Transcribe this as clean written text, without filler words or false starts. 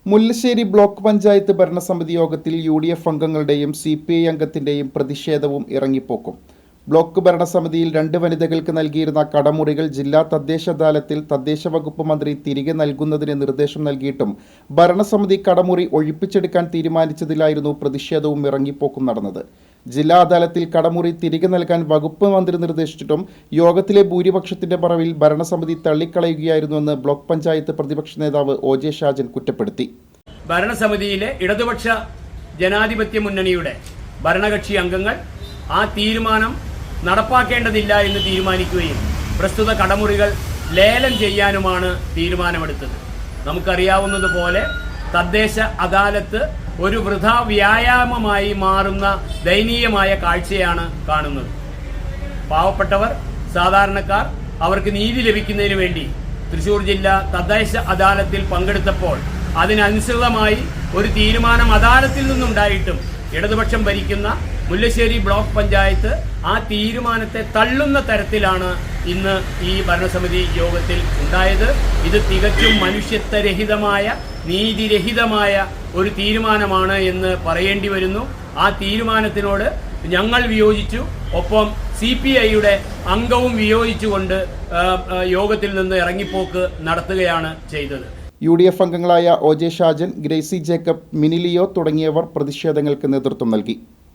Mullassery block panchayat ഭരണസമിതി യോഗത്തിൽ UDF അംഗങ്ങളുടെയും CPI അംഗത്തിന്റെയും പ്രതിഷേധവും ഇറങ്ങിപ്പോക്കും. ബ്ലോക്ക് ഭരണസമിതിയിൽ 2 വനിതകൾക്ക് നൽകിയിരുന്ന കടമുറികൾ ജില്ലാ തദ്ദേശ അദാലത്തിൽ തദ്ദേശ വകുപ്പ് മന്ത്രി തിരികെ നൽകുന്നതിന് നിർദ്ദേശം നൽകിയിട്ടും ഭരണസമിതി കടമുറി ഒഴിപ്പിച്ചെടുക്കാൻ തീരുമാനിച്ചതിലായിരുന്നു പ്രതിഷേധവും ഇറങ്ങിപ്പോക്കും നടന്നത്. ജില്ലാ അദാലത്തിൽ കടമുറി തിരികെ നൽകാൻ വകുപ്പ് മന്ത്രി നിർദ്ദേശിച്ചിട്ടും യോഗത്തിലെ ഭൂരിപക്ഷത്തിന്റെ മറവിൽ ഭരണസമിതി തള്ളിക്കളയുകയായിരുന്നുവെന്ന് ബ്ലോക്ക് പഞ്ചായത്ത് പ്രതിപക്ഷ നേതാവ് OJ ഷാജൻ കുറ്റപ്പെടുത്തി. ഭരണസമിതിയിലെ ഇടതുപക്ഷ ജനാധിപത്യ മുന്നണിയുടെ ഭരണകക്ഷി അംഗങ്ങൾ ആ തീരുമാനം നടപ്പാക്കേണ്ടതില്ല എന്ന് തീരുമാനിക്കുകയും പ്രസ്തുത കടമുറികൾ ലേലം ചെയ്യാനുമാണ് തീരുമാനമെടുത്തത്. നമുക്കറിയാവുന്നതുപോലെ തദ്ദേശ അദാലത്ത് ഒരു വൃഥാ വ്യായാമമായി മാറുന്ന ദയനീയമായ കാഴ്ചയാണ് കാണുന്നത്. പാവപ്പെട്ടവർ, സാധാരണക്കാർ അവർക്ക് നീതി ലഭിക്കുന്നതിന് വേണ്ടി തൃശൂർ ജില്ലാ തദ്ദേശ അദാലത്തിൽ പങ്കെടുത്തപ്പോൾ അതിനനുസൃതമായി ഒരു തീരുമാനം അദാലത്തിൽ നിന്നുണ്ടായിട്ടും ഇടതുപക്ഷം ഭരിക്കുന്ന മുല്ലശ്ശേരി ബ്ലോക്ക് പഞ്ചായത്ത് ആ തീരുമാനത്തെ തള്ളുന്ന തരത്തിലാണ് ഇന്ന് ഈ ഭരണസമിതി യോഗത്തിൽ ഉണ്ടായത്. ഇത് തികച്ചും മനുഷ്യത്വരഹിതമായ, നീതിരഹിതമായ ഒരു തീരുമാനമാണ് എന്ന് പറയേണ്ടി വരുന്നു. ആ തീരുമാനത്തിനോട് ഞങ്ങൾ വിയോജിച്ചു, ഒപ്പം CPIയുടെ അംഗവും വിയോജിച്ചുകൊണ്ട് യോഗത്തിൽ നിന്ന് ഇറങ്ങിപ്പോക്ക് നടത്തുകയാണ് ചെയ്തത്. UDF അംഗങ്ങളായ OJ Shajan, Gracy Jacob, mini Leo തുടങ്ങിയവർ പ്രതിഷേധങ്ങൾക്ക് നേതൃത്വം നൽകി.